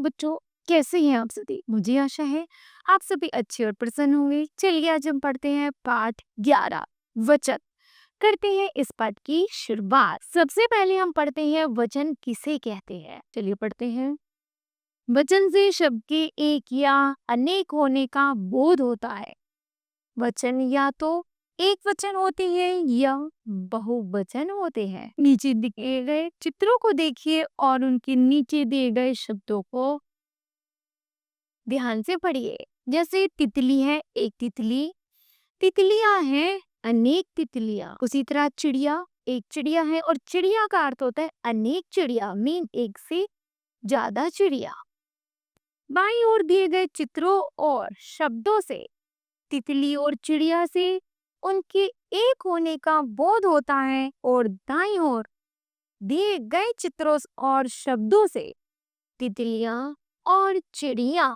बच्चों, कैसे हैं आप सभी? मुझे आशा है आप सभी अच्छे और प्रसन्न होंगे। चलिए आज हम पढ़ते हैं पाठ 11 वचन। करते हैं इस पाठ की शुरुआत। सबसे पहले हम पढ़ते हैं वचन किसे कहते हैं। चलिए पढ़ते हैं। वचन से शब्द के एक या अनेक होने का बोध होता है। वचन या तो एक वचन होते हैं या बहुवचन होते हैं। नीचे दिए गए चित्रों को देखिए और उनके नीचे दिए गए शब्दों को ध्यान से पढ़िए। जैसे तितली है, एक तितली, तितलियां हैं, अनेक तितलियां। उसी तरह चिड़िया, एक चिड़िया है और चिड़िया का अर्थ होता है अनेक चिड़िया, मीन एक से ज्यादा चिड़िया। बाईं ओर दिए गए चित्रों और शब्दों से तितली और चिड़िया से उनके एक होने का बोध होता है और दाईं ओर दिए गए चित्रों और शब्दों से तितलियां और चिड़िया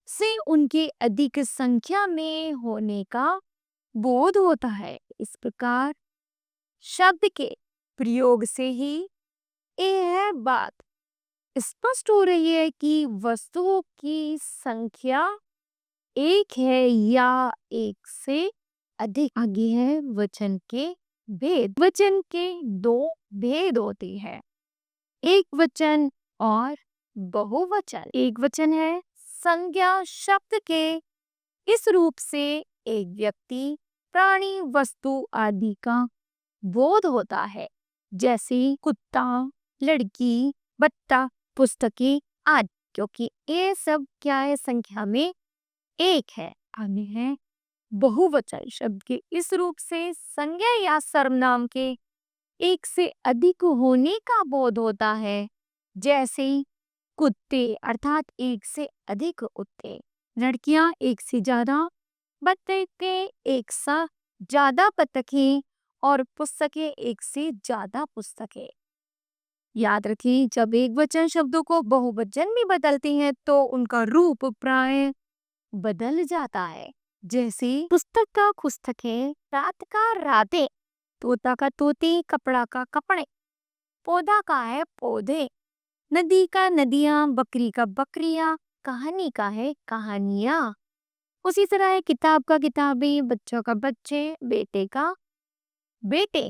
से उनके अधिक संख्या में होने का बोध होता है। इस प्रकार शब्द के प्रयोग से ही यह बात स्पष्ट हो रही है कि वस्तुओं की संख्या एक है या एक से अधिक। आगे है वचन के भेद। वचन के दो भेद होते हैं, एक वचन और बहुवचन। एक वचन है संज्ञा शब्द के इस रूप से एक व्यक्ति, प्राणी, वस्तु आदि का बोध होता है, जैसे कुत्ता, लड़की, बट्टा, पुस्तकें आदि, क्योंकि ये सब क्या है, संख्या में एक है। आगे है बहुवचन शब्द के इस रूप से संज्ञा या सर्वनाम के एक से अधिक होने का बोध होता है, जैसे कुत्ते अर्थात एक से अधिक कुत्ते, लड़कियां एक से ज्यादा, बत्तखें एक से ज्यादा बत्तखें और पुस्तकें एक से ज्यादा पुस्तकें। याद रखें, जब एक वचन शब्दों को बहुवचन में बदलते हैं तो उनका रूप प्राय बदल जाता है। जैसे पुस्तक का पुस्तकें, रात का रातें, तोता का तोते, कपड़ा का कपड़े, पौधा का है पौधे, नदी का नदियां, बकरी का बकरियां, कहानी का है कहानियां। उसी तरह है किताब का किताबें, बच्चों का बच्चे, बेटे का बेटे,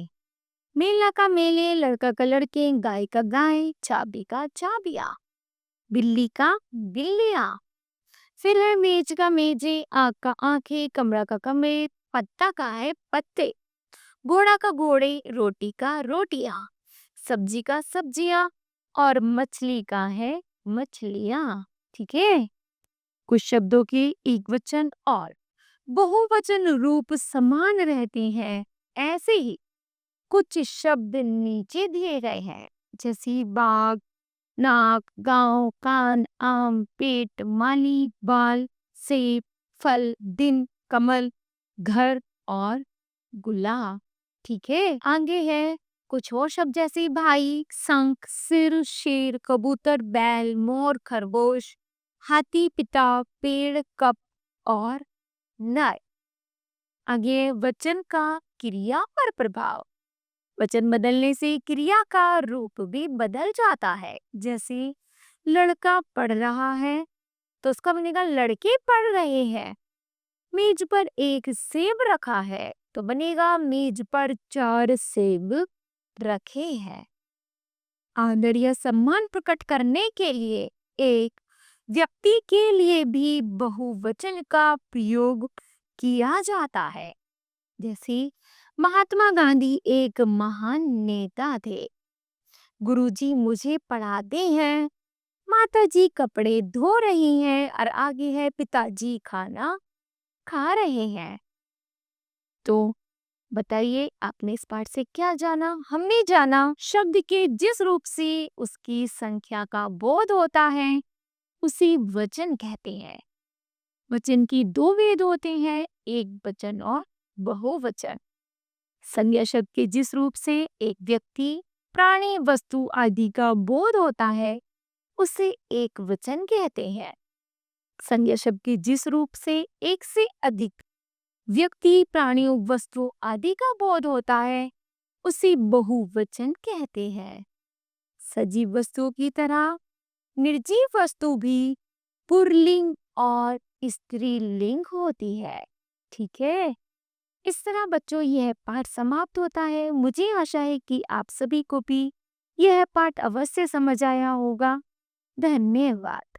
मेला का मेले, लड़का का लड़के, गाय का गाय, चाबी का चाबियां, बिल्ली का बिल्लियां। फिर है मेज का मेजे, आँख का आंखें, कमरा का कमरे, पत्ता का है पत्ते, घोड़ा का घोड़े, रोटी का रोटियां, सब्जी का सब्जियां और मछली का है मछलियां। ठीक है, कुछ शब्दों के एक वचन और बहुवचन रूप समान रहते हैं। ऐसे ही कुछ शब्द नीचे दिए गए हैं, जैसे बाघ, नाक, गांव, कान, आम, पेट, माली, बाल, सेब, फल, दिन, कमल, घर और गुलाब। ठीक है, आगे है कुछ और शब्द जैसे भाई, शंख, सिर, शेर, कबूतर, बैल, मोर, खरगोश, हाथी, पिता, पेड़, कप और नर। आगे वचन का क्रिया पर प्रभाव। वचन बदलने से क्रिया का रूप भी बदल जाता है। जैसे लड़का पढ़ रहा है तो उसका बनेगा लड़के पढ़ रहे हैं। मेज पर एक सेब रखा है तो बनेगा मेज पर 4 सेब रखे हैं। आदर या सम्मान प्रकट करने के लिए एक व्यक्ति के लिए भी बहुवचन का प्रयोग किया जाता है। जैसे महात्मा गांधी एक महान नेता थे। गुरुजी मुझे पढ़ाते हैं, माताजी कपड़े धो रही हैं और आगे है पिताजी खाना खा रहे हैं। तो बताइए आपने इस पाठ से क्या जाना? हमने जाना शब्द के जिस रूप से उसकी संख्या का बोध होता है उसे वचन कहते हैं। वचन की दो भेद होते हैं, एक वचन और बहुवचन। संज्ञा शब्द के जिस रूप से एक व्यक्ति, प्राणी, वस्तु आदि का बोध होता है उसे एक वचन कहते हैं। संज्ञा शब्द के जिस रूप से एक से अधिक व्यक्ति, प्राणी, वस्तु आदि का बोध होता है उसे बहुवचन कहते हैं। सजीव वस्तुओं की तरह निर्जीव वस्तु भी पुल्लिंग और स्त्रीलिंग होती है। ठीक है, इस तरह बच्चों यह पाठ समाप्त होता है। मुझे आशा है कि आप सभी को भी यह पाठ अवश्य समझ आया होगा। धन्यवाद।